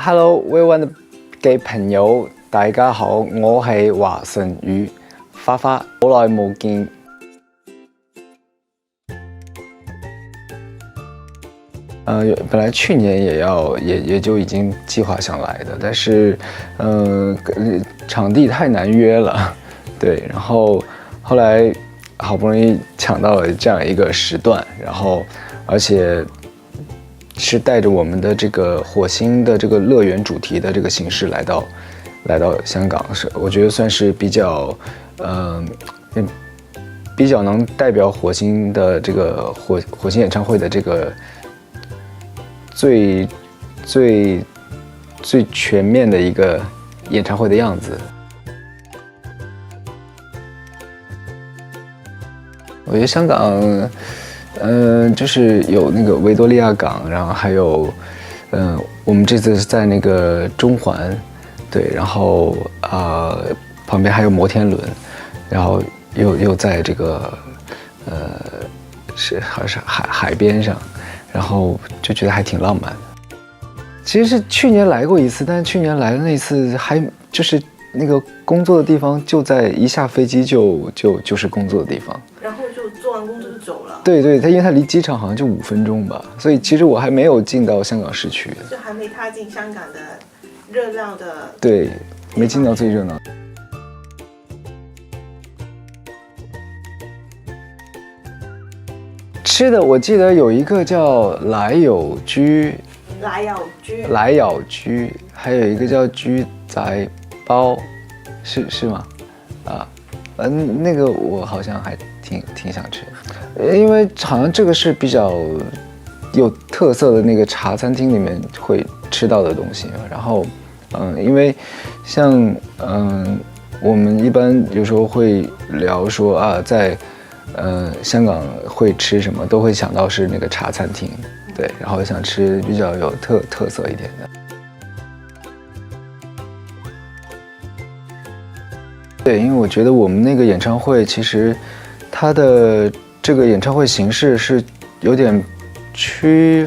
Hello， 威溫嘅朋友，大家好，我係華晨宇花花，好耐冇見。本来去年也就已经计划想来的，但是，场地太难约了，对，然后后来好不容易抢到了这样一个时段，然后而且是带着我们的这个火星的这个乐园主题的这个形式来到香港，是我觉得算是比较能代表火星的这个火星演唱会的这个最全面的一个演唱会的样子。我觉得香港，就是有那个维多利亚港，然后还有，我们这次是在那个中环，对，然后旁边还有摩天轮，然后又在这个好像是海边上，然后就觉得还挺浪漫的。其实是去年来过一次，但是去年来的那次还就是那个工作的地方就在一下飞机就是工作的地方，然后就做完工作就走了。对，因为它离机场好像就5分钟吧，所以其实我还没有进到香港市区，就还没踏进香港的热闹的。对，没进到最热闹。吃的我记得有一个叫来友居，还有一个叫居仔包，是吗？那个我好像还挺想吃，因为好像这个是比较有特色的那个茶餐厅里面会吃到的东西。然后，因为像我们一般有时候会聊说啊，在香港会吃什么，都会想到是那个茶餐厅，对，然后想吃比较有特色一点的。对，因为我觉得我们那个演唱会其实它的这个演唱会形式是有点区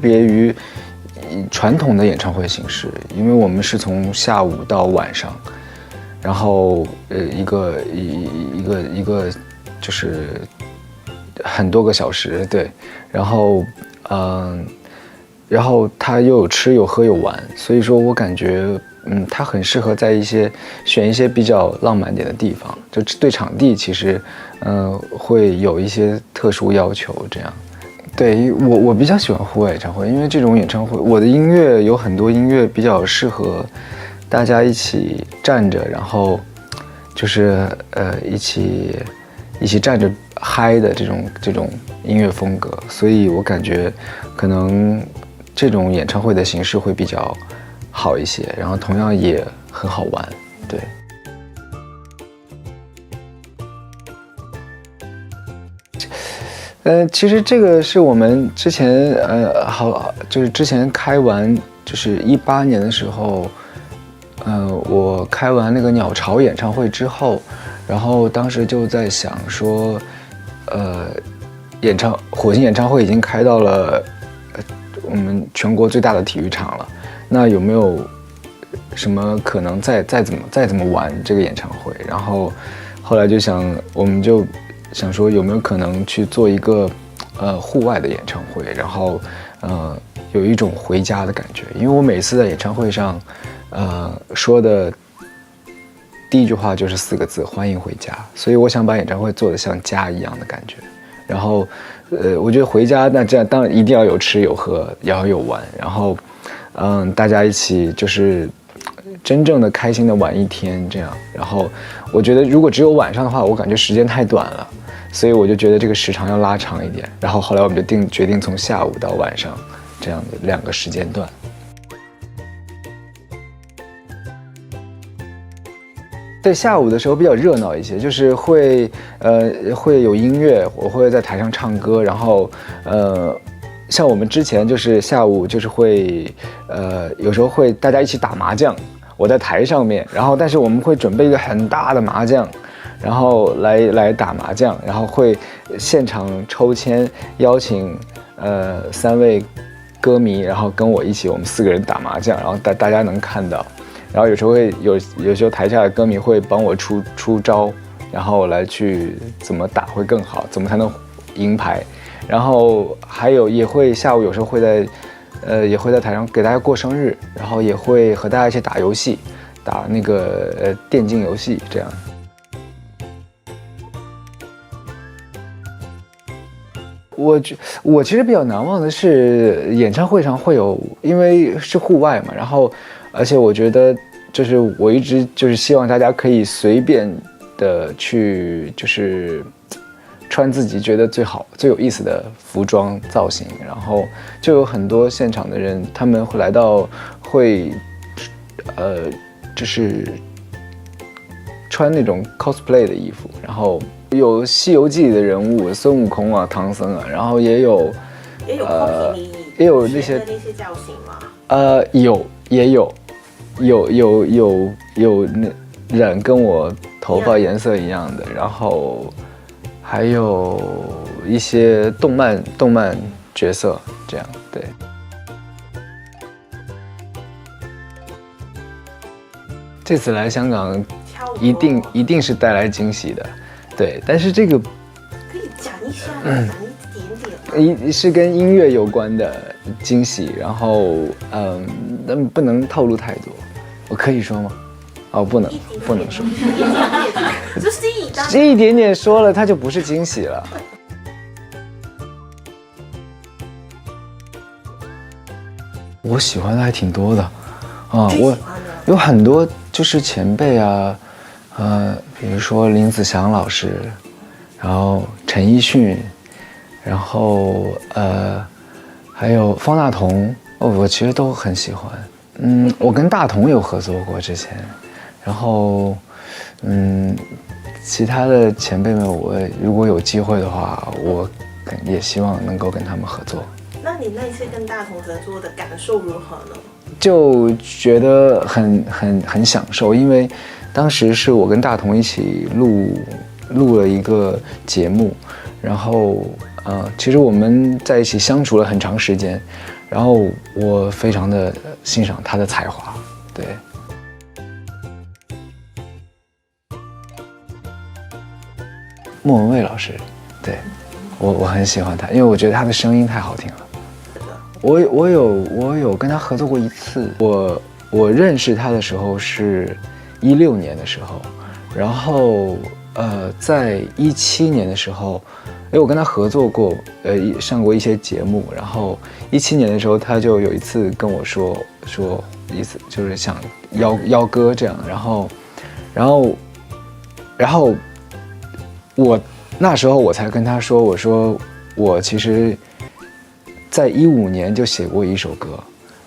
别于传统的演唱会形式，因为我们是从下午到晚上，然后一个就是很多个小时，对，然后它又有吃有喝有玩，所以说我感觉它很适合在选一些比较浪漫点的地方，就对场地其实会有一些特殊要求这样。对，我比较喜欢户外演唱会，因为这种演唱会我的音乐有很多音乐比较适合大家一起站着，然后就是一起站着嗨的这种音乐风格，所以我感觉可能这种演唱会的形式会比较好一些，然后同样也很好玩，对。其实这个是我们之前就是之前开完，就是18年的时候，我开完那个鸟巢演唱会之后，然后当时就在想说，火星演唱会已经开到了我们全国最大的体育场了，那有没有什么可能再怎么玩这个演唱会？然后后来我们就想说有没有可能去做一个户外的演唱会，然后有一种回家的感觉，因为我每次在演唱会上说的第一句话就是4个字：欢迎回家。所以我想把演唱会做得像家一样的感觉。然后我觉得回家那这样当然一定要有吃有喝，也要有玩，然后大家一起就是真正的开心的玩一天这样。然后我觉得如果只有晚上的话，我感觉时间太短了，所以我就觉得这个时长要拉长一点。然后后来我们就决定从下午到晚上这样的2个时间段。对，下午的时候比较热闹一些，就是会有音乐，我会在台上唱歌，然后像我们之前就是下午就是会有时候会大家一起打麻将，我在台上面，然后但是我们会准备一个很大的麻将，然后来打麻将，然后会现场抽签邀请3位歌迷，然后跟我一起，我们4个人打麻将，然后大家能看到，然后有时候有时候台下的歌迷会帮我出招，然后来去怎么打会更好，怎么才能赢牌，然后还有也会下午有时候会在台上给大家过生日，然后也会和大家一起打游戏，打那个电竞游戏这样。我其实比较难忘的是演唱会上会有，因为是户外嘛，然后而且我觉得就是我一直就是希望大家可以随便的去就是穿自己觉得最好最有意思的服装造型，然后就有很多现场的人他们会来到会就是穿那种 cosplay 的衣服，然后有《西游记》的人物，孙悟空啊、唐僧啊，然后也有也有那些造型吗？有那染跟我头发颜色一样的，然后还有一些动漫角色这样，对。这次来香港一定是带来惊喜的，对，但是这个可以讲一下，讲一点点。是跟音乐有关的惊喜，然后但不能透露太多，我可以说吗？哦，不能说，就是这一点点说了，它就不是惊喜了。我喜欢的还挺多的，啊，我有很多就是前辈啊。比如说林子祥老师，然后陈奕迅，然后还有方大同，我其实都很喜欢。我跟大同有合作过之前，然后其他的前辈们，我如果有机会的话，我也希望能够跟他们合作。那你那次跟大同合作的感受如何呢？就觉得很享受，因为当时是我跟大同一起录了一个节目，然后其实我们在一起相处了很长时间，然后我非常的欣赏他的才华，对。莫文蔚老师，对，我很喜欢他，因为我觉得他的声音太好听了。我有跟他合作过一次，我认识他的时候是16年的时候，然后在17年的时候，我跟他合作过，上过一些节目，然后17年的时候他就有一次跟我说意思就是想邀歌这样，然后我那时候我才跟他说，我说我其实在15年就写过一首歌，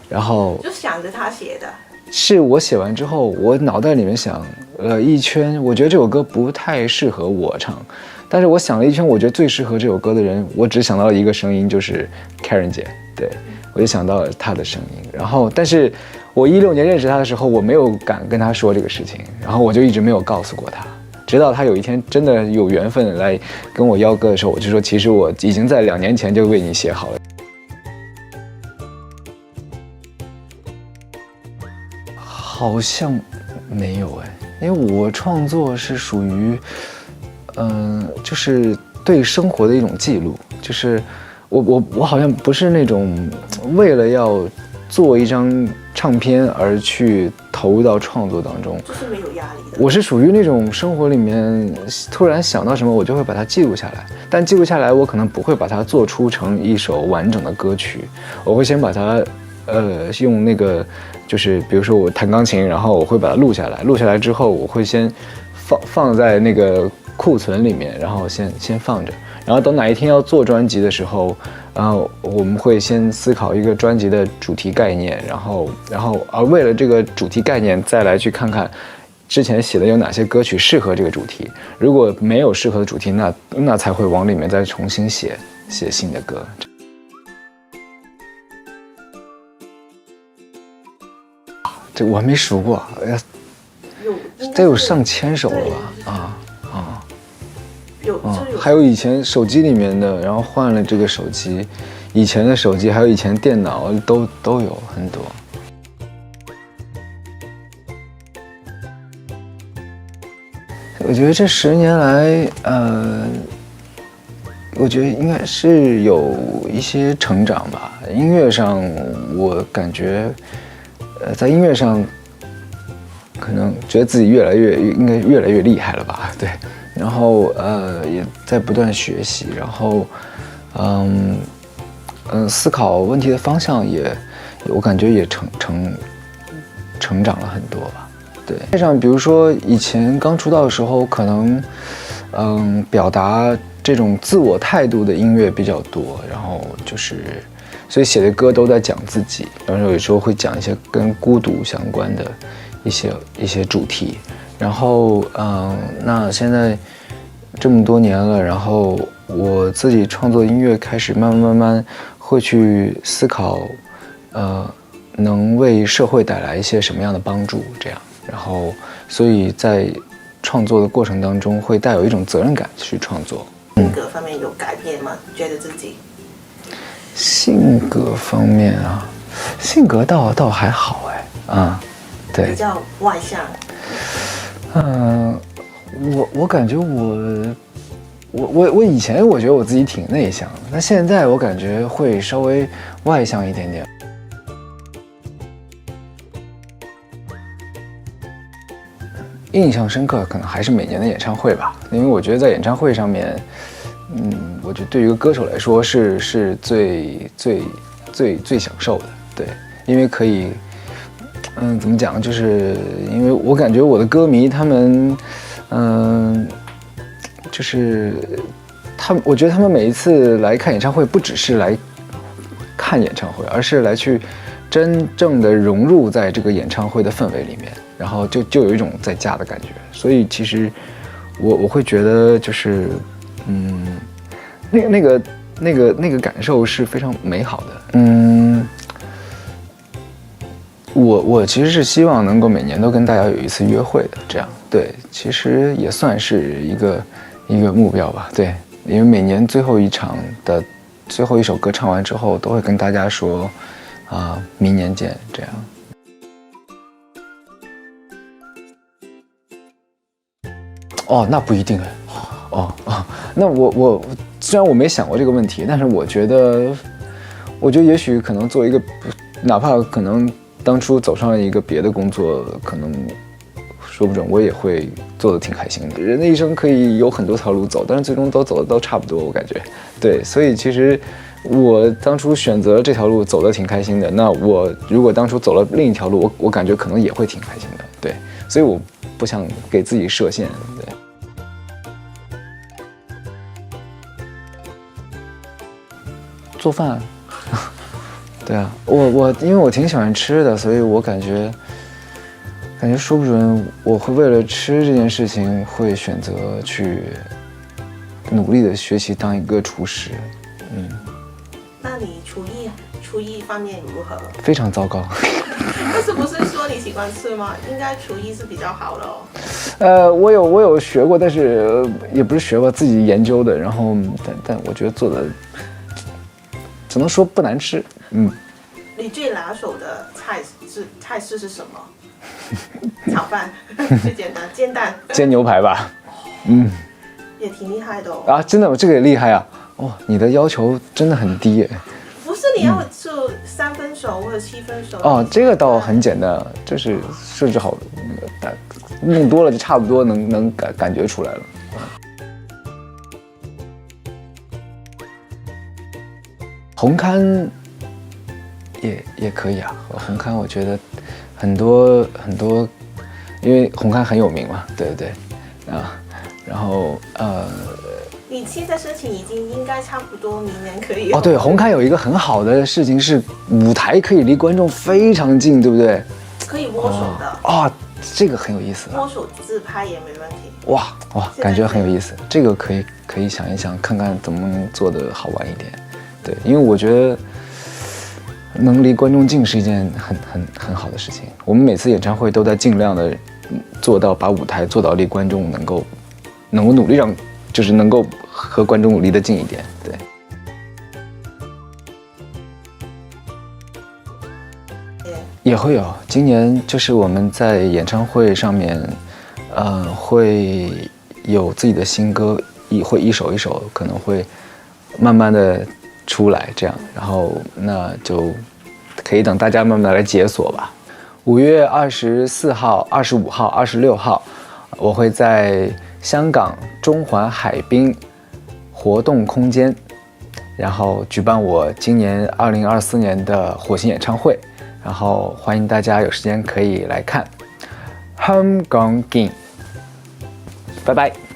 然后就想着他写的。是我写完之后，我脑袋里面想了一圈，我觉得这首歌不太适合我唱，但是我想了一圈，我觉得最适合这首歌的人，我只想到了一个声音，就是 Karen 姐，对，我就想到了她的声音。然后，但是我16年认识她的时候，我没有敢跟她说这个事情，然后我就一直没有告诉过她。直到他有一天真的有缘分来跟我邀歌的时候，我就说，其实我已经在2年前就为你写好了。好像没有因为我创作是属于，就是对生活的一种记录，就是我好像不是那种为了要做一张唱片而去投入到创作当中，就是没有压力的。我是属于那种生活里面突然想到什么，我就会把它记录下来，但记录下来，我可能不会把它做出成一首完整的歌曲，我会先把它，用那个，就是比如说我弹钢琴，然后我会把它录下来，录下来之后，我会先放在那个库存里面，然后先放着，然后等哪一天要做专辑的时候，我们会先思考一个专辑的主题概念，然后为了这个主题概念再来去看看之前写的有哪些歌曲适合这个主题，如果没有适合的主题，那才会往里面再重新写新的歌。这我还没数过，得有上千首了吧？有，还有以前手机里面的，然后换了这个手机，以前的手机，还有以前电脑都有很多。我觉得这10年来，我觉得应该是有一些成长吧。音乐上，我感觉，在音乐上，可能觉得自己应该越来越厉害了吧？对，然后也在不断学习，然后，思考问题的方向我感觉也成长了很多吧。对，像比如说以前刚出道的时候，可能，表达这种自我态度的音乐比较多，然后就是，所以写的歌都在讲自己，然后有时候会讲一些跟孤独相关的一些主题，然后那现在这么多年了，然后我自己创作音乐开始慢慢会去思考，能为社会带来一些什么样的帮助，这样。然后，所以在创作的过程当中，会带有一种责任感去创作。性格方面有改变吗？觉得自己？性格方面啊，性格倒还好哎，对，比较外向。我感觉我以前我觉得我自己挺内向的，那现在我感觉会稍微外向一点点。印象深刻可能还是每年的演唱会吧，因为我觉得在演唱会上面，我觉得对于一个歌手来说是最享受的，对，因为可以，怎么讲，就是因为我感觉我的歌迷他们，就是我觉得他们每一次来看演唱会，不只是来看演唱会，而是来去真正的融入在这个演唱会的氛围里面。然后就有一种在家的感觉，所以其实我会觉得就是，那个感受是非常美好的。我其实是希望能够每年都跟大家有一次约会的，这样对，其实也算是一个目标吧。对，因为每年最后一场的最后一首歌唱完之后，都会跟大家说明年见，这样。哦，那不一定哎。那我虽然我没想过这个问题，但是我觉得也许可能做一个，哪怕可能当初走上了一个别的工作，可能说不准我也会做得挺开心的。人的一生可以有很多条路走，但是最终都走的都差不多，我感觉。对，所以其实我当初选择这条路走得挺开心的，那我如果当初走了另一条路，我感觉可能也会挺开心的。对，所以我不想给自己设限。对。做饭，对啊，因为我挺喜欢吃的，所以我感觉说不准我会为了吃这件事情会选择去努力的学习当一个厨师。那你厨艺方面如何？非常糟糕。但是不是说你喜欢吃吗？应该厨艺是比较好的哦。我有学过，但是也不是学过，自己研究的。然后但我觉得做的。只能说不难吃。你最拿手的菜式是什么？炒饭最简单，煎蛋，煎牛排吧。也挺厉害的哦。真的，这个也厉害啊！你的要求真的很低耶。不是你要做3分熟或者7分熟？这个倒很简单，就是设置好，弄多了就差不多能感觉出来了。红磡也可以啊，红磡我觉得很多，因为红磡很有名嘛，对不对？然后你现在申请已经应该差不多，明年可以。对，红磡有一个很好的事情是舞台可以离观众非常近，对不对？可以握手的。这个很有意思。握手自拍也没问题。哇，感觉很有意思，这个可以想一想，看看怎么能做得好玩一点。对，因为我觉得能离观众近是一件很好的事情。我们每次演唱会都在尽量的做到把舞台做到离观众能够努力让，就是能够和观众离得近一点。对。也会有，今年就是我们在演唱会上面，会有自己的新歌，会一首一首，可能会慢慢的出来这样，然后那就可以等大家慢慢来解锁吧。5月24号、25号、26号，我会在香港中环海滨活动空间，然后举办我今年2024年的火星演唱会，然后欢迎大家有时间可以来看。香港見，拜拜。